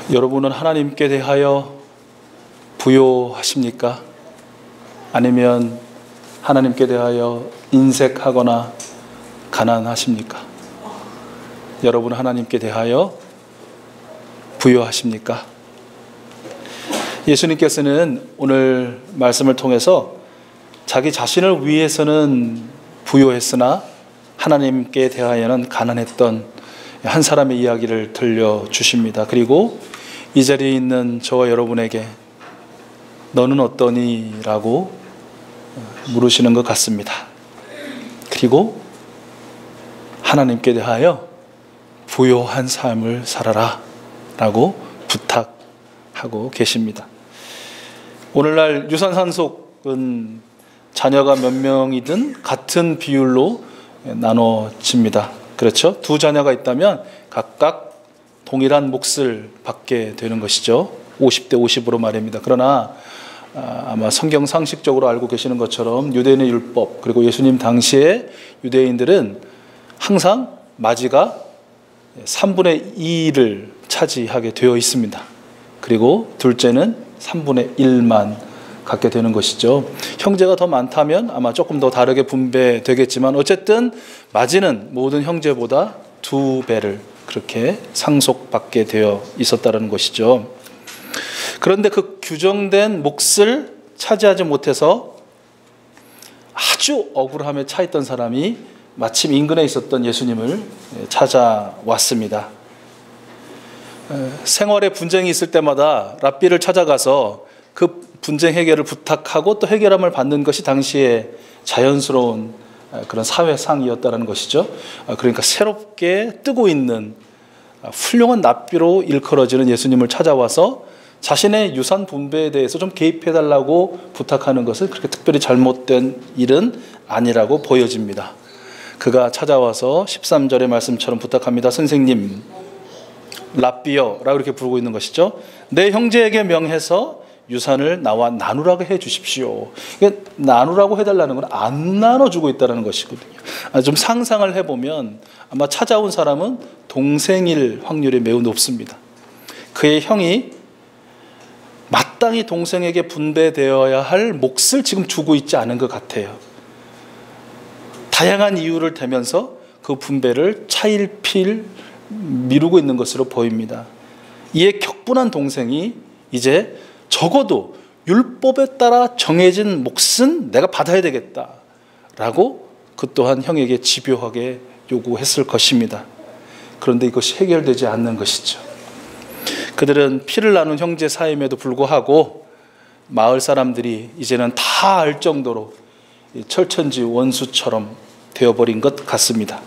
여러분은 하나님께 대하여 부요하십니까? 아니면 하나님께 대하여 인색하거나 가난하십니까? 여러분은 하나님께 대하여 부요하십니까? 예수님께서는 오늘 말씀을 통해서 자기 자신을 위해서는 부요했으나 하나님께 대하여는 가난했던 한 사람의 이야기를 들려주십니다. 그리고 이 자리에 있는 저와 여러분에게 너는 어떠니? 라고 물으시는 것 같습니다. 그리고 하나님께 대하여 부요한 삶을 살아라 라고 부탁하고 계십니다. 오늘날 유산상속은 자녀가 몇 명이든 같은 비율로 나눠집니다. 그렇죠? 두 자녀가 있다면 각각 동일한 몫을 받게 되는 것이죠. 50대 50으로 말입니다. 그러나 아마 성경 상식적으로 알고 계시는 것처럼 유대인의 율법 그리고 예수님 당시에 유대인들은 항상 마지가 3분의 2를 차지하게 되어 있습니다. 그리고 둘째는 3분의 1만 갖게 되는 것이죠. 형제가 더 많다면 아마 조금 더 다르게 분배되겠지만 어쨌든 마지는 모든 형제보다 2배를 그렇게 상속받게 되어 있었다는 것이죠. 그런데 그 규정된 몫을 차지하지 못해서 아주 억울함에 차있던 사람이 마침 인근에 있었던 예수님을 찾아왔습니다. 생활에 분쟁이 있을 때마다 랍비를 찾아가서 그 분쟁 해결을 부탁하고 또 해결함을 받는 것이 당시에 자연스러운 그런 사회상이었다는 것이죠. 그러니까 새롭게 뜨고 있는 훌륭한 랍비로 일컬어지는 예수님을 찾아와서 자신의 유산 분배에 대해서 좀 개입해달라고 부탁하는 것은 그렇게 특별히 잘못된 일은 아니라고 보여집니다. 그가 찾아와서 13절의 말씀처럼 부탁합니다. 선생님, 랍비여 라고 이렇게 부르고 있는 것이죠. 내 형제에게 명해서 유산을 나와 나누라고 해 주십시오. 나누라고 해달라는 건 안 나눠주고 있다는 것이거든요. 좀 상상을 해보면 아마 찾아온 사람은 동생일 확률이 매우 높습니다. 그의 형이 마땅히 동생에게 분배되어야 할 몫을 지금 주고 있지 않은 것 같아요. 다양한 이유를 대면서 그 분배를 차일피일 미루고 있는 것으로 보입니다. 이에 격분한 동생이 이제 적어도 율법에 따라 정해진 몫은 내가 받아야 되겠다라고 그 또한 형에게 집요하게 요구했을 것입니다. 그런데 이것이 해결되지 않는 것이죠. 그들은 피를 나눈 형제 사임에도 불구하고 마을 사람들이 이제는 다 알 정도로 철천지 원수처럼 되어버린 것 같습니다.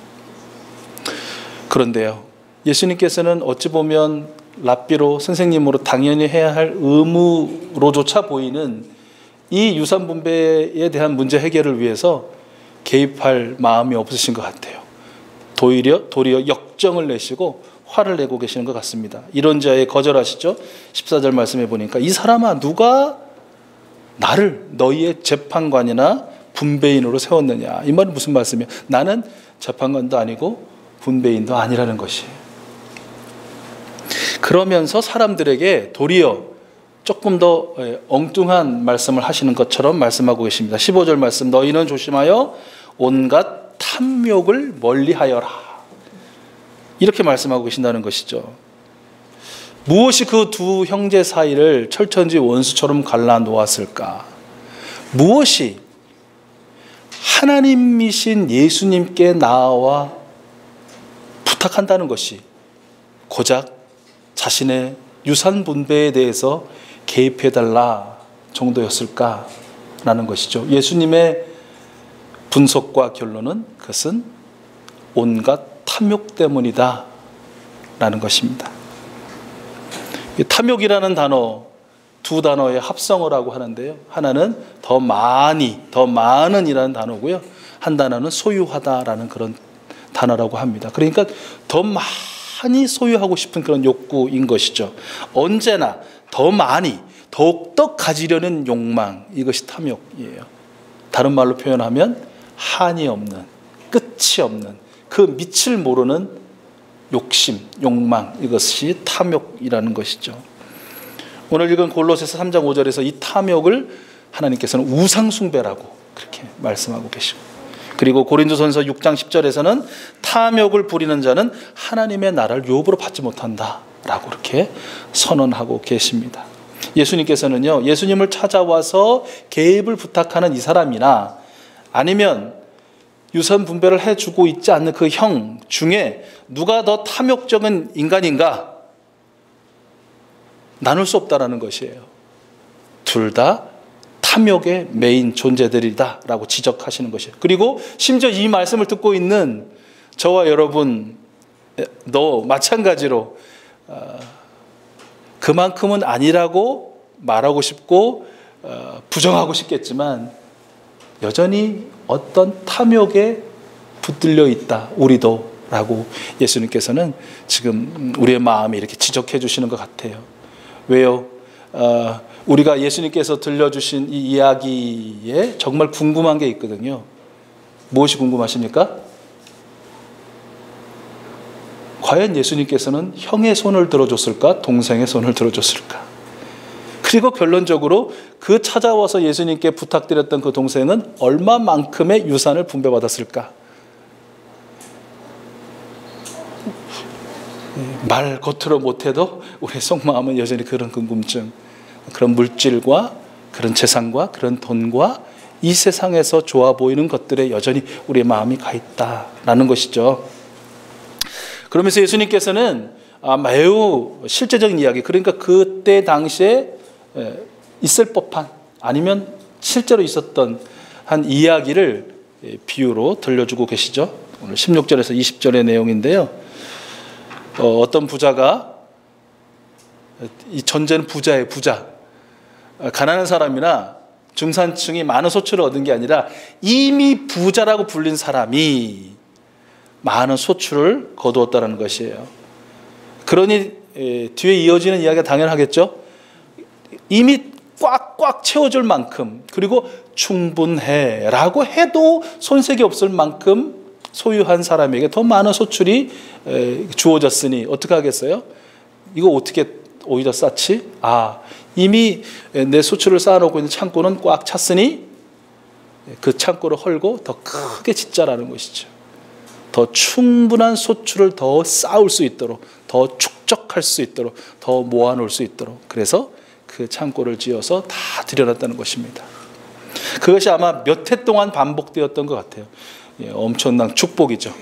그런데요, 예수님께서는 어찌 보면 랍비로 선생님으로 당연히 해야 할 의무로조차 보이는 이 유산 분배에 대한 문제 해결을 위해서 개입할 마음이 없으신 것 같아요. 도리어 역정을 내시고 화를 내고 계시는 것 같습니다. 이런 자에 거절하시죠. 14절 말씀해 보니까 이 사람아 누가 나를 너희의 재판관이나 분배인으로 세웠느냐. 이 말은 무슨 말씀이에요? 나는 재판관도 아니고 분배인도 아니라는 것이에요. 그러면서 사람들에게 도리어 조금 더 엉뚱한 말씀을 하시는 것처럼 말씀하고 계십니다. 15절 말씀, 너희는 조심하여 온갖 탐욕을 멀리하여라. 이렇게 말씀하고 계신다는 것이죠. 무엇이 그 두 형제 사이를 철천지 원수처럼 갈라놓았을까? 무엇이 하나님이신 예수님께 나와 부탁한다는 것이 고작 자신의 유산 분배에 대해서 개입해달라 정도였을까라는 것이죠. 예수님의 분석과 결론은 그것은 온갖 탐욕 때문이다 라는 것입니다. 탐욕이라는 단어, 두 단어의 합성어라고 하는데요. 하나는 더 많이, 더 많은 이라는 단어고요. 한 단어는 소유하다라는 그런 단어라고 합니다. 그러니까 더 많이 소유하고 싶은 그런 욕구인 것이죠. 언제나 더 많이, 더욱더 가지려는 욕망, 이것이 탐욕이에요. 다른 말로 표현하면 한이 없는, 끝이 없는, 그 밑을 모르는 욕심, 욕망, 이것이 탐욕이라는 것이죠. 오늘 읽은 골로새서 3장 5절에서 이 탐욕을 하나님께서는 우상숭배라고 그렇게 말씀하고 계시고, 그리고 고린도전서 6장 10절에서는 탐욕을 부리는 자는 하나님의 나라를 유업으로 받지 못한다라고 그렇게 선언하고 계십니다. 예수님께서는요, 예수님을 찾아와서 개입을 부탁하는 이 사람이나 아니면 유선 분배를 해주고 있지 않는 그 형 중에 누가 더 탐욕적인 인간인가 나눌 수 없다라는 것이에요. 둘 다 탐욕의 메인 존재들이다라고 지적하시는 것이에요. 그리고 심지어 이 말씀을 듣고 있는 저와 여러분도 마찬가지로 그만큼은 아니라고 말하고 싶고 부정하고 싶겠지만 여전히 어떤 탐욕에 붙들려 있다, 우리도 라고 예수님께서는 지금 우리의 마음에 이렇게 지적해 주시는 것 같아요. 왜요? 우리가 예수님께서 들려주신 이 이야기에 정말 궁금한 게 있거든요. 무엇이 궁금하십니까? 과연 예수님께서는 형의 손을 들어줬을까? 동생의 손을 들어줬을까? 그리고 결론적으로 그 찾아와서 예수님께 부탁드렸던 그 동생은 얼마만큼의 유산을 분배받았을까? 말 겉으로 못해도 우리의 속마음은 여전히 그런 궁금증, 그런 물질과 그런 재산과 그런 돈과 이 세상에서 좋아 보이는 것들에 여전히 우리의 마음이 가 있다라는 것이죠. 그러면서 예수님께서는 매우 실제적인 이야기, 그러니까 그때 당시에 있을 법한 아니면 실제로 있었던 한 이야기를 비유로 들려주고 계시죠. 오늘 16절에서 20절의 내용인데요. 어떤 부자가, 이 전제는 부자예요, 부자. 가난한 사람이나 중산층이 많은 소출을 얻은 게 아니라 이미 부자라고 불린 사람이 많은 소출을 거두었다는 것이에요. 그러니 뒤에 이어지는 이야기가 당연하겠죠. 이미 꽉꽉 채워줄 만큼, 그리고 충분해라고 해도 손색이 없을 만큼 소유한 사람에게 더 많은 소출이 주어졌으니 어떻게 하겠어요? 이거 어떻게 오히려 쌓지? 이미 내 소출을 쌓아놓고 있는 창고는 꽉 찼으니 그 창고를 헐고 더 크게 짓자라는 것이죠. 더 충분한 소출을 더 쌓을 수 있도록, 더 축적할 수 있도록, 더 모아놓을 수 있도록, 그래서 그 창고를 지어서 다 들여놨다는 것입니다. 그것이 아마 몇 해 동안 반복되었던 것 같아요. 엄청난 축복이죠.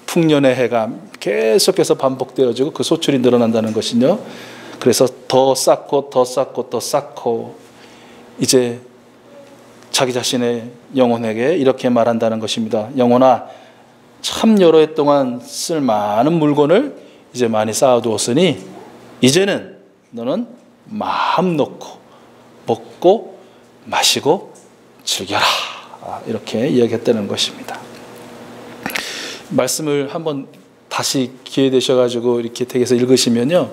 풍년의 해가 계속해서 반복되어지고 그 소출이 늘어난다는 것은요. 그래서 더 쌓고 더 쌓고 더 쌓고 이제 자기 자신의 영혼에게 이렇게 말한다는 것입니다. 영혼아, 참 여러 해 동안 쓸 많은 물건을 이제 많이 쌓아두었으니 이제는 너는 마음 놓고 먹고 마시고 즐겨라, 이렇게 이야기했다는 것입니다. 말씀을 한번 다시 기회 되셔가지고 이렇게 댁에서 읽으시면요,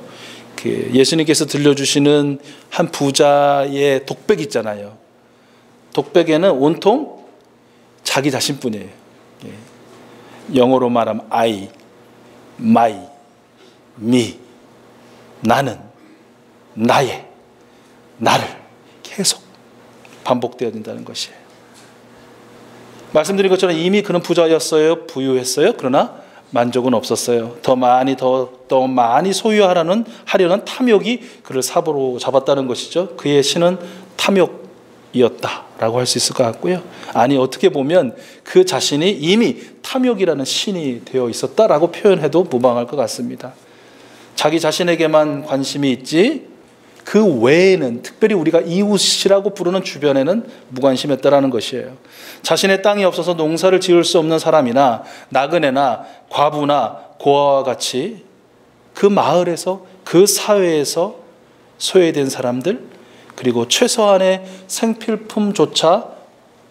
그 예수님께서 들려주시는 한 부자의 독백 있잖아요. 독백에는 온통 자기 자신뿐이에요. 영어로 말하면 I, my, me, 나는, 나의, 나를 계속 반복되어진다는 것이에요. 말씀드린 것처럼 이미 그는 부자였어요, 부유했어요. 그러나 만족은 없었어요. 더 많이 소유하려는 탐욕이 그를 사로잡았다는 것이죠. 그의 신은 탐욕이었다라고 할 수 있을 것 같고요. 아니, 어떻게 보면 그 자신이 이미 탐욕이라는 신이 되어 있었다라고 표현해도 무방할 것 같습니다. 자기 자신에게만 관심이 있지 그 외에는, 특별히 우리가 이웃이라고 부르는 주변에는 무관심했다라는 것이에요. 자신의 땅이 없어서 농사를 지을 수 없는 사람이나 나그네나 과부나 고아와 같이 그 마을에서, 그 사회에서 소외된 사람들, 그리고 최소한의 생필품조차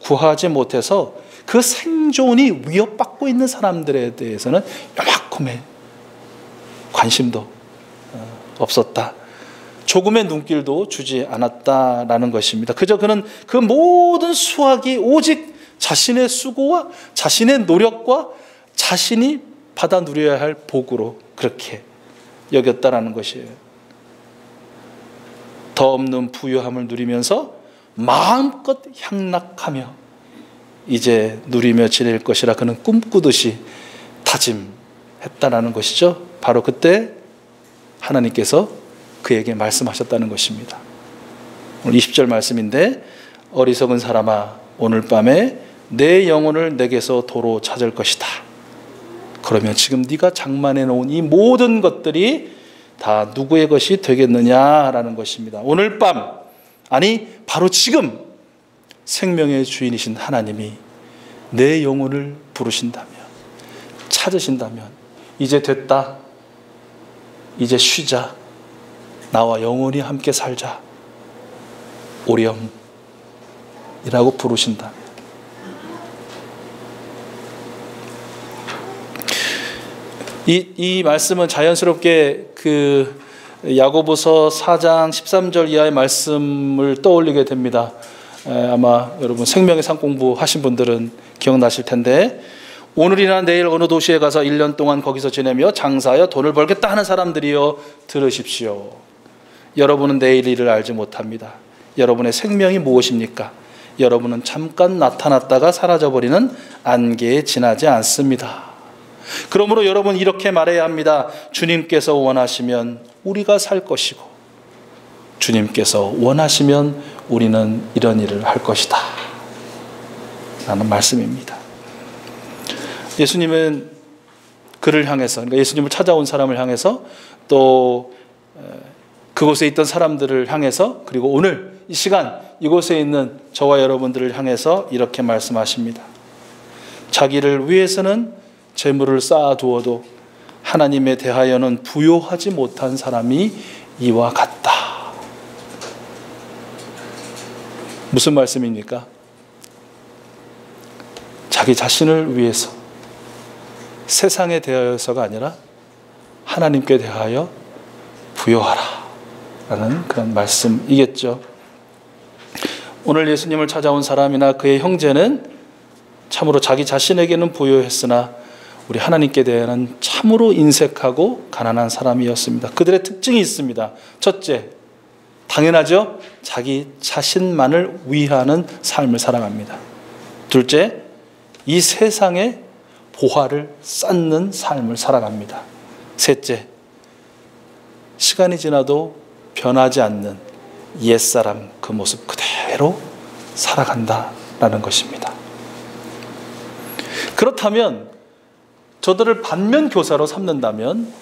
구하지 못해서 그 생존이 위협받고 있는 사람들에 대해서는 요만큼의 관심도 없었다. 조금의 눈길도 주지 않았다라는 것입니다. 그저 그는 그 모든 수확이 오직 자신의 수고와 자신의 노력과 자신이 받아 누려야 할 복으로 그렇게 여겼다라는 것이에요. 더 없는 부유함을 누리면서 마음껏 향락하며 이제 누리며 지낼 것이라 그는 꿈꾸듯이 다짐했다라는 것이죠. 바로 그때 하나님께서 그에게 말씀하셨다는 것입니다. 오늘 20절 말씀인데, 어리석은 사람아, 오늘 밤에 내 영혼을 내게서 도로 찾을 것이다. 그러면 지금 네가 장만해 놓은 이 모든 것들이 다 누구의 것이 되겠느냐라는 것입니다. 오늘 밤, 아니 바로 지금 생명의 주인이신 하나님이 내 영혼을 부르신다면, 찾으신다면, 이제 됐다, 이제 쉬자, 나와 영원히 함께 살자, 오렴이라고 부르신다면, 이 말씀은 자연스럽게 그 야고보서 4장 13절 이하의 말씀을 떠올리게 됩니다. 아마 여러분 생명의 상 공부하신 분들은 기억나실 텐데, 오늘이나 내일 어느 도시에 가서 1년 동안 거기서 지내며 장사하여 돈을 벌겠다 하는 사람들이여 들으십시오. 여러분은 내일 일을 알지 못합니다. 여러분의 생명이 무엇입니까? 여러분은 잠깐 나타났다가 사라져버리는 안개에 지나지 않습니다. 그러므로 여러분 이렇게 말해야 합니다. 주님께서 원하시면 우리가 살 것이고, 주님께서 원하시면 우리는 이런 일을 할 것이다 라는 말씀입니다. 예수님은 그를 향해서, 그러니까 예수님을 찾아온 사람을 향해서, 또 그곳에 있던 사람들을 향해서, 그리고 오늘 이 시간 이곳에 있는 저와 여러분들을 향해서 이렇게 말씀하십니다. 자기를 위해서는 재물을 쌓아두어도 하나님에 대하여는 부요하지 못한 사람이 이와 같다. 무슨 말씀입니까? 자기 자신을 위해서, 세상에 대하여서가 아니라 하나님께 대하여 부요하라 라는 그런 말씀이겠죠. 오늘 예수님을 찾아온 사람이나 그의 형제는 참으로 자기 자신에게는 부요했으나 우리 하나님께 대해서는 참으로 인색하고 가난한 사람이었습니다. 그들의 특징이 있습니다. 첫째, 당연하죠. 자기 자신만을 위하는 삶을 살아갑니다. 둘째, 이 세상에 보화를 쌓는 삶을 살아갑니다. 셋째, 시간이 지나도 변하지 않는 옛사람 그 모습 그대로 살아간다라는 것입니다. 그렇다면 저들을 반면 교사로 삼는다면,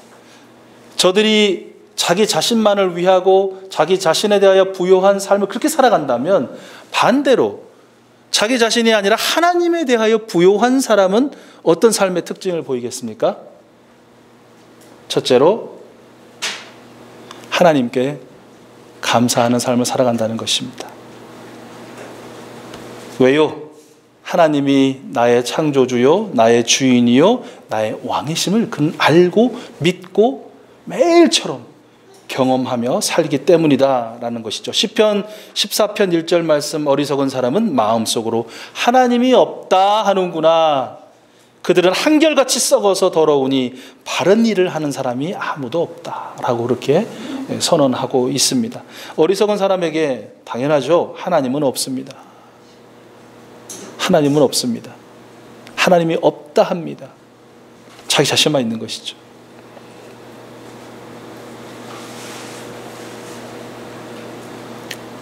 저들이 자기 자신만을 위하고 자기 자신에 대하여 부요한 삶을 그렇게 살아간다면, 반대로 자기 자신이 아니라 하나님에 대하여 부요한 사람은 어떤 삶의 특징을 보이겠습니까? 첫째로 하나님께 감사하는 삶을 살아간다는 것입니다. 왜요? 하나님이 나의 창조주요, 나의 주인이요, 나의 왕이심을 그는 알고 믿고 매일처럼 경험하며 살기 때문이다 라는 것이죠. 시편 14편 1절 말씀, 어리석은 사람은 마음속으로 하나님이 없다 하는구나. 그들은 한결같이 썩어서 더러우니 바른 일을 하는 사람이 아무도 없다라고 그렇게 선언하고 있습니다. 어리석은 사람에게 당연하죠. 하나님은 없습니다. 하나님은 없습니다. 하나님이 없다 합니다. 자기 자신만 있는 것이죠.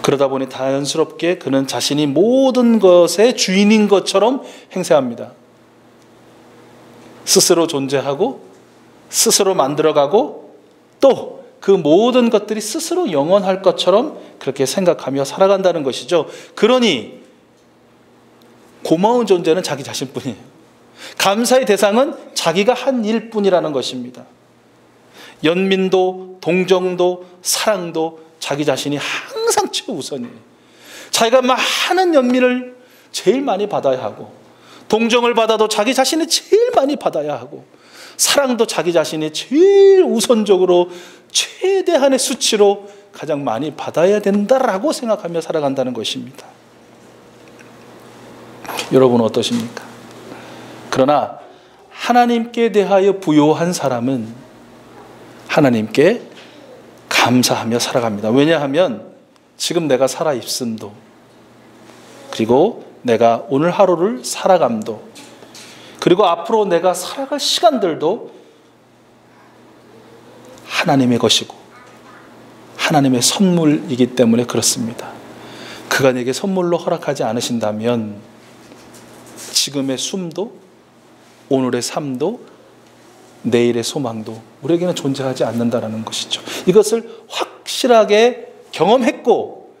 그러다 보니 자연스럽게 그는 자신이 모든 것의 주인인 것처럼 행세합니다. 스스로 존재하고 스스로 만들어가고 또 그 모든 것들이 스스로 영원할 것처럼 그렇게 생각하며 살아간다는 것이죠. 그러니 고마운 존재는 자기 자신뿐이에요. 감사의 대상은 자기가 한 일뿐이라는 것입니다. 연민도 동정도 사랑도 자기 자신이 항상 최우선이에요. 자기가 많은 연민을 제일 많이 받아야 하고, 동정을 받아도 자기 자신이 제일 많이 받아야 하고, 사랑도 자기 자신이 제일 우선적으로 최대한의 수치로 가장 많이 받아야 된다라고 생각하며 살아간다는 것입니다. 여러분은 어떠십니까? 그러나 하나님께 대하여 부요한 사람은 하나님께 감사하며 살아갑니다. 왜냐하면 지금 내가 살아 있음도, 그리고 내가 오늘 하루를 살아감도, 그리고 앞으로 내가 살아갈 시간들도 하나님의 것이고 하나님의 선물이기 때문에 그렇습니다. 그가 내게 선물로 허락하지 않으신다면 지금의 숨도, 오늘의 삶도, 내일의 소망도 우리에게는 존재하지 않는다는 것이죠. 이것을 확실하게 경험했고,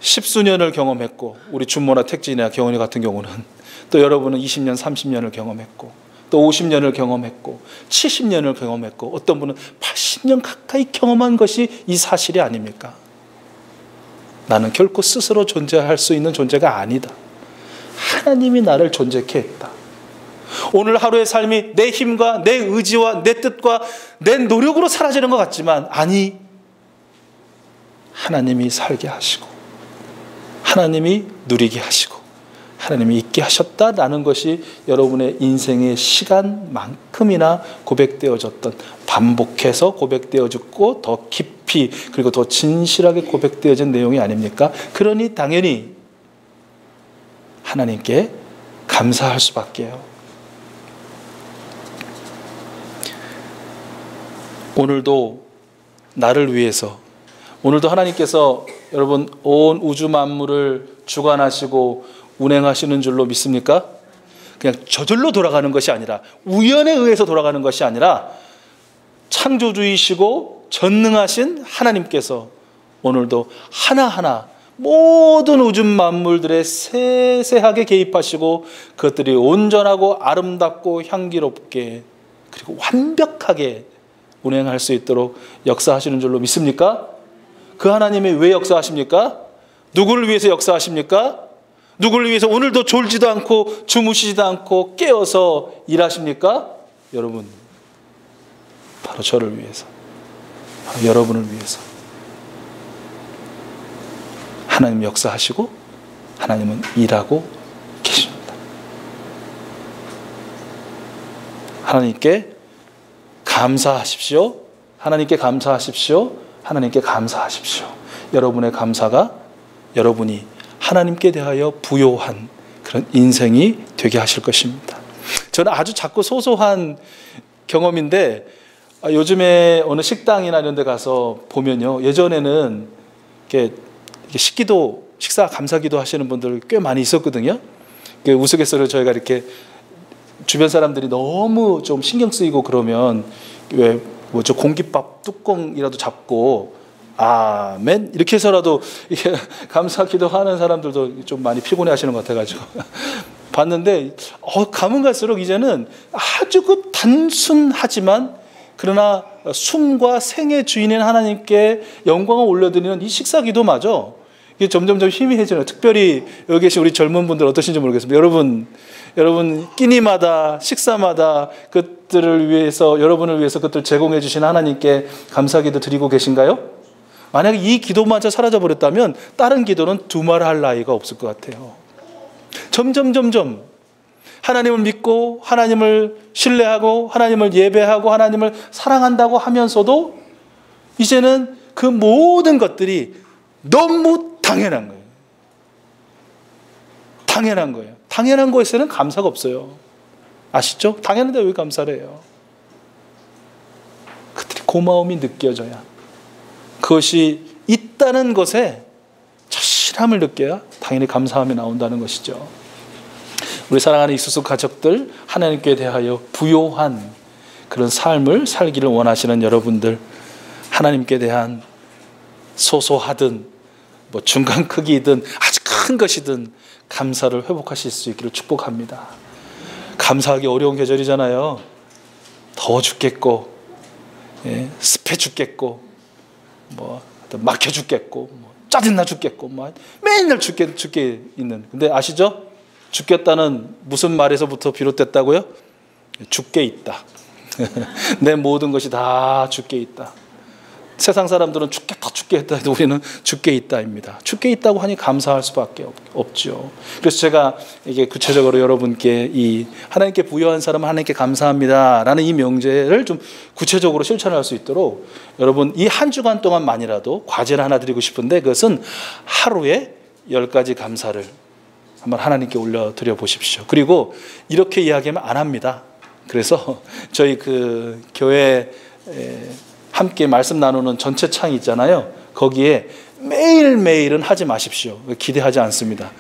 십수년을 경험했고, 우리 준모나 택진이나 경원이 같은 경우는 또 여러분은 20년, 30년을 경험했고, 또 50년을 경험했고, 70년을 경험했고, 어떤 분은 80년 가까이 경험한 것이 이 사실이 아닙니까? 나는 결코 스스로 존재할 수 있는 존재가 아니다. 하나님이 나를 존재케 했다. 오늘 하루의 삶이 내 힘과 내 의지와 내 뜻과 내 노력으로 사라지는 것 같지만, 아니, 하나님이 살게 하시고 하나님이 누리게 하시고 하나님이 있게 하셨다라는 것이 여러분의 인생의 시간만큼이나 고백되어졌던, 반복해서 고백되어졌고 더 깊이 그리고 더 진실하게 고백되어진 내용이 아닙니까? 그러니 당연히 하나님께 감사할 수밖에요. 오늘도 나를 위해서, 오늘도 하나님께서 여러분 온 우주 만물을 주관하시고 운행하시는 줄로 믿습니까? 그냥 저절로 돌아가는 것이 아니라, 우연에 의해서 돌아가는 것이 아니라 창조주이시고 전능하신 하나님께서 오늘도 하나하나 모든 우주 만물들에 세세하게 개입하시고 그것들이 온전하고 아름답고 향기롭게 그리고 완벽하게 운행할 수 있도록 역사하시는 줄로 믿습니까? 그 하나님이 왜 역사하십니까? 누구를 위해서 역사하십니까? 누구를 위해서 오늘도 졸지도 않고 주무시지도 않고 깨어서 일하십니까? 여러분, 바로 저를 위해서, 바로 여러분을 위해서 하나님 역사하시고 하나님은 일하고 계십니다. 하나님께 감사하십시오. 하나님께 감사하십시오. 하나님께 감사하십시오. 여러분의 감사가 여러분이 하나님께 대하여 부요한 그런 인생이 되게 하실 것입니다. 저는 아주 작고 소소한 경험인데, 요즘에 어느 식당이나 이런 데 가서 보면요, 예전에는 이렇게 식사 감사기도 하시는 분들 꽤 많이 있었거든요. 우스갯소리로 저희가 이렇게 주변 사람들이 너무 좀 신경 쓰이고 그러면 왜 뭐죠, 공깃밥 뚜껑이라도 잡고 아멘 이렇게 해서라도 이게 감사기도 하는 사람들도 좀 많이 피곤해 하시는 것 같아가지고 봤는데, 가면 갈수록 이제는 아주 그 단순하지만 그러나 숨과 생의 주인인 하나님께 영광을 올려드리는 이 식사기도마저 이게 점점점 희미해지는, 특별히 여기 계신 우리 젊은 분들 어떠신지 모르겠습니다. 여러분 끼니마다 식사마다 그들을 위해서, 여러분을 위해서 그들 제공해 주신 하나님께 감사기도 드리고 계신가요? 만약에 이 기도마저 사라져버렸다면 다른 기도는 두말할 나위가 없을 것 같아요. 점점 하나님을 믿고 하나님을 신뢰하고 하나님을 예배하고 하나님을 사랑한다고 하면서도 이제는 그 모든 것들이 너무 당연한 거예요. 당연한 거예요. 당연한 것에는 감사가 없어요. 아시죠? 당연한데 왜 감사를 해요? 그들이 고마움이 느껴져야, 그것이 있다는 것에 절실함을 느껴야 당연히 감사함이 나온다는 것이죠. 우리 사랑하는 이수수 가족들, 하나님께 대하여 부요한 그런 삶을 살기를 원하시는 여러분들, 하나님께 대한 소소하든 뭐 중간 크기이든 아주 큰 것이든 감사를 회복하실 수 있기를 축복합니다. 감사하기 어려운 계절이잖아요. 더워 죽겠고, 습해 죽겠고, 뭐 막혀 죽겠고, 뭐 짜증나 죽겠고, 뭐 맨날 죽게 있는. 근데 아시죠? 죽겠다는 무슨 말에서부터 비롯됐다고요? 죽게 있다. 내 모든 것이 다 죽게 있다. 세상 사람들은 죽겠다 죽겠다 해도 우리는 죽게 있다입니다. 죽게 있다고 하니 감사할 수밖에 없죠. 그래서 제가 이게 구체적으로 여러분께 이 하나님께 부여한 사람은 하나님께 감사합니다라는 이 명제를 좀 구체적으로 실천할 수 있도록 여러분 이 한 주간 동안만이라도 과제를 하나 드리고 싶은데, 그것은 하루에 10가지 감사를 한번 하나님께 올려드려 보십시오. 그리고 이렇게 이야기하면 안 합니다. 그래서 저희 그 교회 함께 말씀 나누는 전체 창이 있잖아요. 거기에 매일매일은 하지 마십시오. 기대하지 않습니다.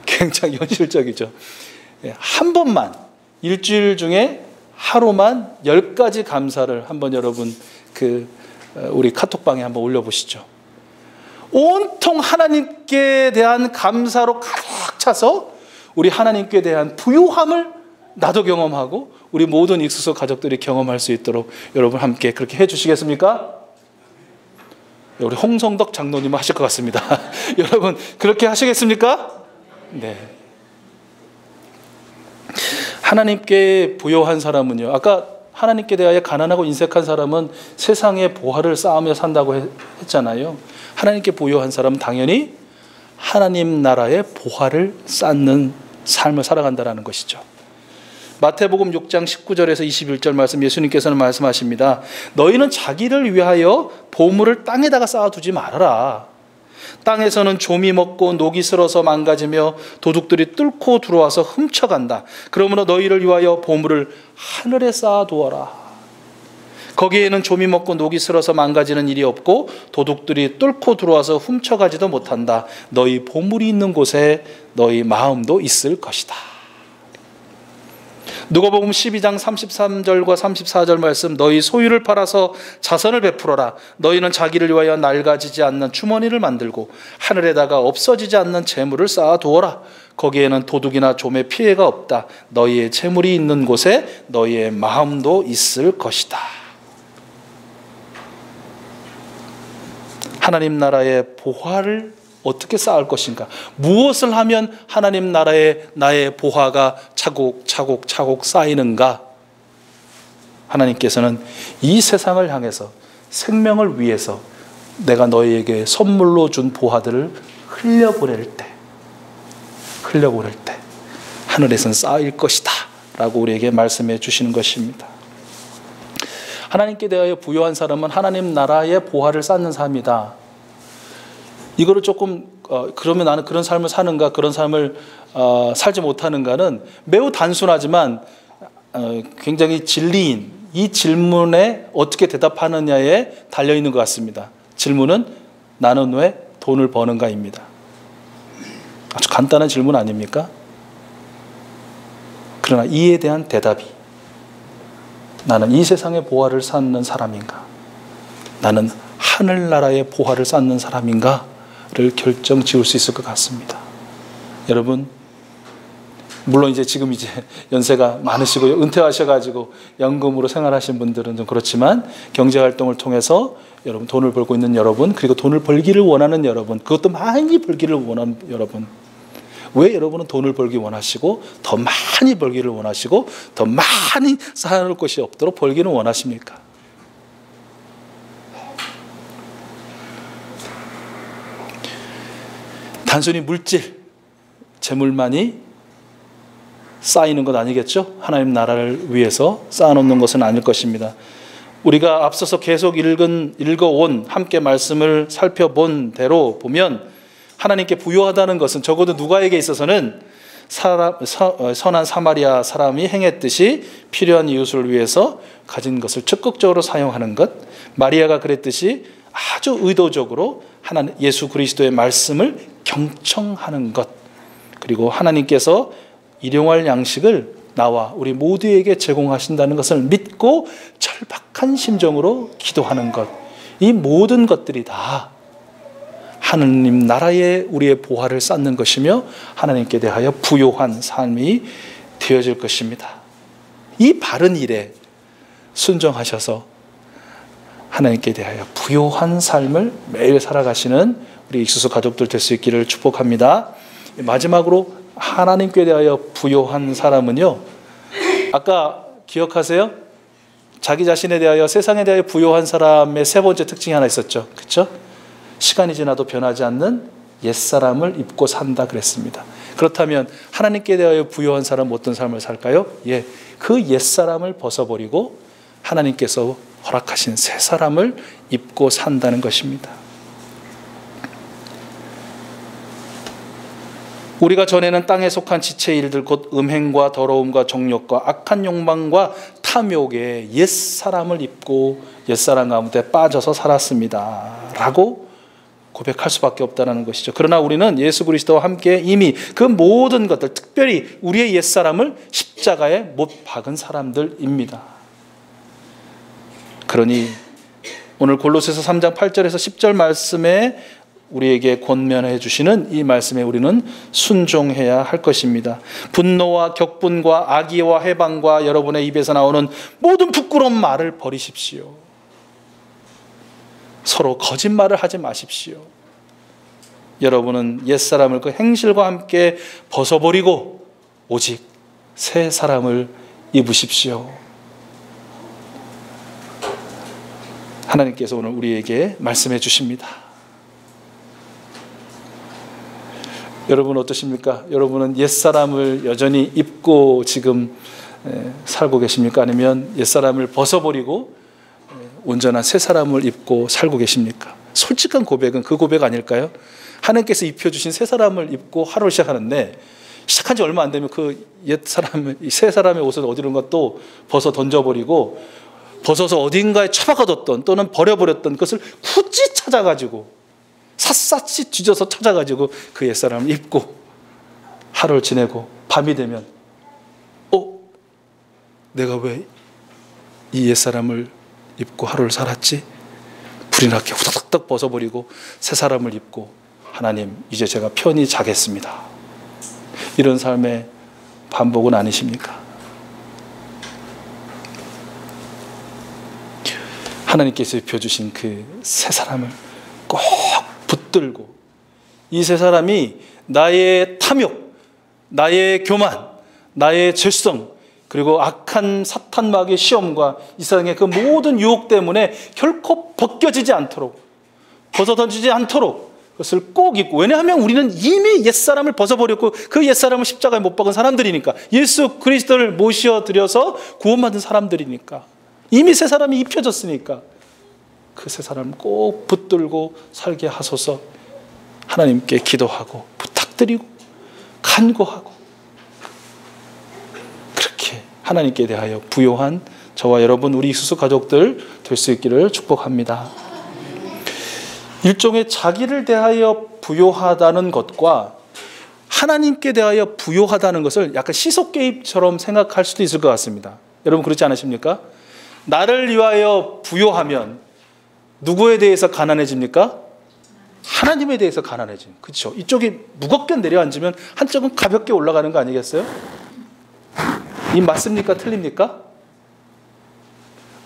굉장히 현실적이죠. 한 번만, 일주일 중에 하루만 10가지 감사를 한번 여러분 우리 카톡방에 한번 올려보시죠. 온통 하나님께 대한 감사로 가득 차서 우리 하나님께 대한 부요함을 나도 경험하고 우리 모든 익숙소 가족들이 경험할 수 있도록 여러분 함께 그렇게 해주시겠습니까? 우리 홍성덕 장로님은 하실 것 같습니다. 여러분 그렇게 하시겠습니까? 네. 하나님께 부요한 사람은요, 아까 하나님께 대하여 가난하고 인색한 사람은 세상의 보화를 쌓으며 산다고 했잖아요. 하나님께 부요한 사람은 당연히 하나님 나라의 보화를 쌓는 삶을 살아간다는 것이죠. 마태복음 6장 19절에서 21절 말씀, 예수님께서는 말씀하십니다. 너희는 자기를 위하여 보물을 땅에다가 쌓아두지 말아라. 땅에서는 조미 먹고 녹이 슬어서 망가지며 도둑들이 뚫고 들어와서 훔쳐간다. 그러므로 너희를 위하여 보물을 하늘에 쌓아두어라. 거기에는 조미 먹고 녹이 슬어서 망가지는 일이 없고 도둑들이 뚫고 들어와서 훔쳐가지도 못한다. 너희 보물이 있는 곳에 너희 마음도 있을 것이다. 누가복음 12장 33절과 34절 말씀, 너희 소유를 팔아서 자선을 베풀어라. 너희는 자기를 위하여 낡아지지 않는 주머니를 만들고 하늘에다가 없어지지 않는 재물을 쌓아두어라. 거기에는 도둑이나 좀의 피해가 없다. 너희의 재물이 있는 곳에 너희의 마음도 있을 것이다. 하나님 나라의 보화를 어떻게 쌓을 것인가? 무엇을 하면 하나님 나라에 나의 보화가 차곡차곡 쌓이는가? 하나님께서는 이 세상을 향해서 생명을 위해서 내가 너희에게 선물로 준 보화들을 흘려보낼 때 하늘에선 쌓일 것이다 라고 우리에게 말씀해 주시는 것입니다. 하나님께 대하여 부요한 사람은 하나님 나라의 보화를 쌓는 삶이다. 이거를 조금 그러면 나는 그런 삶을 사는가, 그런 삶을 살지 못하는가는 매우 단순하지만 굉장히 진리인 이 질문에 어떻게 대답하느냐에 달려있는 것 같습니다. 질문은 나는 왜 돈을 버는가입니다. 아주 간단한 질문 아닙니까? 그러나 이에 대한 대답이 나는 이 세상의 보화를 쌓는 사람인가, 나는 하늘나라의 보화를 쌓는 사람인가 를 결정 지을 수 있을 것 같습니다. 여러분, 물론 지금 연세가 많으시고 은퇴하셔가지고 연금으로 생활하신 분들은 좀 그렇지만 경제활동을 통해서 여러분 돈을 벌고 있는 여러분, 그리고 돈을 벌기를 원하는 여러분, 그것도 많이 벌기를 원하는 여러분, 왜 여러분은 돈을 벌기 원하시고 더 많이 벌기를 원하시고 더 많이 쌓아놓을 것이 없도록 벌기는 원하십니까? 단순히 물질, 재물만이 쌓이는 것 아니겠죠? 하나님 나라를 위해서 쌓아놓는 것은 아닐 것입니다. 우리가 앞서서 계속 읽어온 함께 말씀을 살펴본 대로 보면 하나님께 부요하다는 것은 적어도 누가에게 있어서는 선한 사마리아 사람이 행했듯이 필요한 이웃을 위해서 가진 것을 적극적으로 사용하는 것, 마리아가 그랬듯이 아주 의도적으로 예수 그리스도의 말씀을 경청하는 것, 그리고 하나님께서 일용할 양식을 나와 우리 모두에게 제공하신다는 것을 믿고 절박한 심정으로 기도하는 것, 이 모든 것들이 다 하느님 나라에 우리의 보화를 쌓는 것이며 하나님께 대하여 부요한 삶이 되어질 것입니다. 이 바른 일에 순종하셔서 하나님께 대하여 부요한 삶을 매일 살아가시는 우리 익수수 가족들 될 수 있기를 축복합니다. 마지막으로 하나님께 대하여 부요한 사람은요, 아까 기억하세요? 자기 자신에 대하여 세상에 대하여 부요한 사람의 세 번째 특징이 하나 있었죠. 그렇죠? 시간이 지나도 변하지 않는 옛사람을 입고 산다 그랬습니다. 그렇다면 하나님께 대하여 부요한 사람은 어떤 삶을 살까요? 그 옛사람을 벗어버리고 하나님께서 허락하신 새 사람을 입고 산다는 것입니다. 우리가 전에는 땅에 속한 지체의 일들 곧 음행과 더러움과 정욕과 악한 욕망과 탐욕에 옛사람을 입고 옛사람 가운데 빠져서 살았습니다 라고 고백할 수밖에 없다는 것이죠. 그러나 우리는 예수 그리스도와 함께 이미 그 모든 것들, 특별히 우리의 옛사람을 십자가에 못 박은 사람들입니다. 그러니 오늘 골로새서 3장 8절에서 10절 말씀에 우리에게 권면해 주시는 이 말씀에 우리는 순종해야 할 것입니다. 분노와 격분과 악의와 해방과 여러분의 입에서 나오는 모든 부끄러운 말을 버리십시오. 서로 거짓말을 하지 마십시오. 여러분은 옛사람을 그 행실과 함께 벗어버리고 오직 새 사람을 입으십시오. 하나님께서 오늘 우리에게 말씀해 주십니다. 여러분 어떠십니까? 여러분은 옛사람을 여전히 입고 지금 살고 계십니까? 아니면 옛사람을 벗어버리고 온전한 새 사람을 입고 살고 계십니까? 솔직한 고백은 그 고백 아닐까요? 하나님께서 입혀주신 새 사람을 입고 하루를 시작하는데 시작한 지 얼마 안 되면 그 새 사람의 옷을 어디론가 또 벗어 던져버리고 벗어서 어딘가에 처박아뒀던 또는 버려버렸던 것을 굳이 찾아가지고 샅샅이 뒤져서 찾아가지고 그 옛사람을 입고 하루를 지내고 밤이 되면 내가 왜 이 옛사람을 입고 하루를 살았지? 불이 나게 후다닥 벗어버리고 새 사람을 입고 하나님 이제 제가 편히 자겠습니다. 이런 삶의 반복은 아니십니까? 하나님께서 입혀주신 그 새 사람을 꼭 붙들고 이 새 사람이 나의 탐욕, 나의 교만, 나의 죄성 그리고 악한 사탄 마귀의 시험과 이 세상의 그 모든 유혹 때문에 결코 벗겨지지 않도록 벗어던지지 않도록 그것을 꼭 입고 왜냐하면 우리는 이미 옛사람을 벗어버렸고 그 옛사람을 십자가에 못 박은 사람들이니까 예수 그리스도를 모셔드려서 구원받은 사람들이니까 이미 새 사람이 입혀졌으니까 그 새 사람을 꼭 붙들고 살게 하소서 하나님께 기도하고 부탁드리고 간구하고 그렇게 하나님께 대하여 부요한 저와 여러분 우리 이수수 가족들 될 수 있기를 축복합니다. 일종의 자기를 대하여 부요하다는 것과 하나님께 대하여 부요하다는 것을 약간 시속개입처럼 생각할 수도 있을 것 같습니다. 여러분 그렇지 않으십니까? 나를 위하여 부요하면 누구에 대해서 가난해집니까? 하나님에 대해서 가난해집니다. 그렇죠? 이쪽이 무겁게 내려앉으면 한쪽은 가볍게 올라가는 거 아니겠어요? 이 맞습니까? 틀립니까?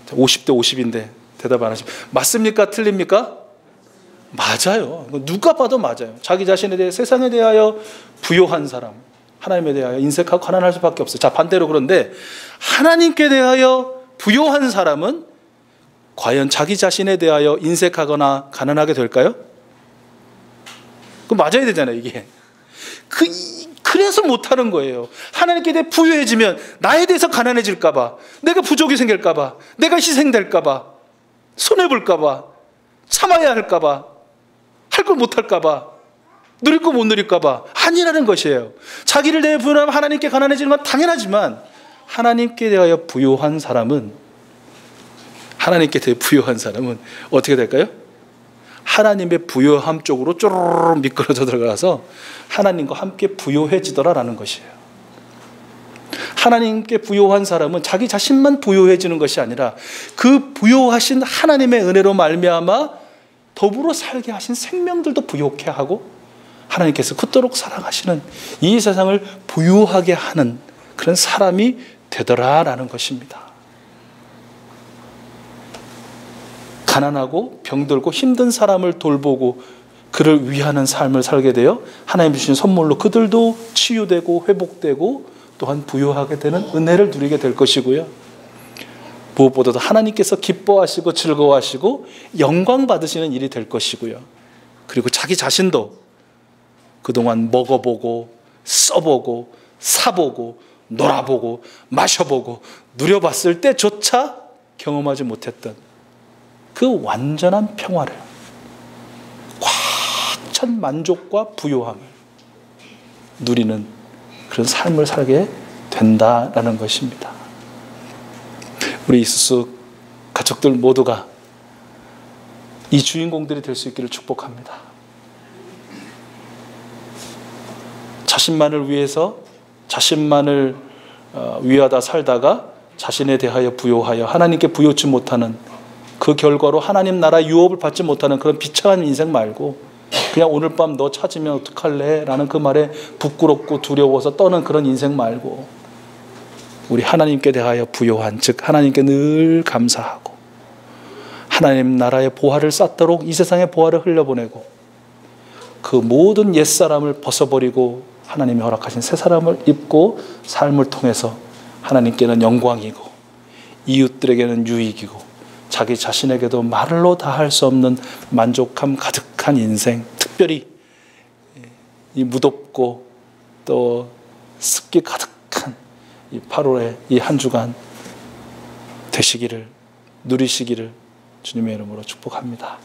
50대 50인데 대답 안 하시면 맞습니까? 틀립니까? 맞아요. 누가 봐도 맞아요. 자기 자신에 대해 세상에 대하여 부요한 사람 하나님에 대하여 인색하고 가난할 수밖에 없어요. 자 반대로 그런데 하나님께 대하여 부요한 사람은 과연 자기 자신에 대하여 인색하거나 가난하게 될까요? 그거 맞아야 되잖아요 이게. 그래서 못하는 거예요. 하나님께 대해 부유해지면 나에 대해서 가난해질까 봐 내가 부족이 생길까 봐 내가 희생될까 봐 손해볼까 봐 참아야 할까 봐 할 걸 못할까 봐 누릴 거 못 누릴까 봐 아니라는 것이에요. 자기를 대해 부유하면 하나님께 가난해지는 건 당연하지만 하나님께 대하여 부유한 사람은 어떻게 될까요? 하나님의 부요함 쪽으로 쪼르르 미끄러져 들어가서 하나님과 함께 부요해지더라라는 것이에요. 하나님께 부요한 사람은 자기 자신만 부요해지는 것이 아니라 그 부요하신 하나님의 은혜로 말미암아 더불어 살게 하신 생명들도 부요케 하고 하나님께서 그토록 사랑하시는 이 세상을 부유하게 하는 그런 사람이 되더라라는 것입니다. 가난하고 병들고 힘든 사람을 돌보고 그를 위하는 삶을 살게 되어 하나님 주신 선물로 그들도 치유되고 회복되고 또한 부유하게 되는 은혜를 누리게 될 것이고요. 무엇보다도 하나님께서 기뻐하시고 즐거워하시고 영광 받으시는 일이 될 것이고요. 그리고 자기 자신도 그동안 먹어보고 써보고 사보고 놀아보고 마셔보고 누려봤을 때조차 경험하지 못했던 그 완전한 평화를, 꽉 찬 만족과 부요함을 누리는 그런 삶을 살게 된다라는 것입니다. 우리 이수수 가족들 모두가 이 주인공들이 될 수 있기를 축복합니다. 자신만을 위해서 자신만을 위하다 살다가 자신에 대하여 부요하여 하나님께 부요치 못하는, 그 결과로 하나님 나라 유업을 받지 못하는 그런 비참한 인생 말고, 그냥 오늘 밤 너 찾으면 어떡할래? 라는 그 말에 부끄럽고 두려워서 떠는 그런 인생 말고, 우리 하나님께 대하여 부요한, 즉 하나님께 늘 감사하고 하나님 나라의 보화를 쌓도록 이 세상의 보화를 흘려보내고 그 모든 옛사람을 벗어버리고 하나님이 허락하신 새 사람을 입고 삶을 통해서 하나님께는 영광이고 이웃들에게는 유익이고 자기 자신에게도 말로 다 할 수 없는 만족함 가득한 인생, 특별히 이 무덥고 또 습기 가득한 이 8월의 이 한 주간 되시기를, 누리시기를 주님의 이름으로 축복합니다.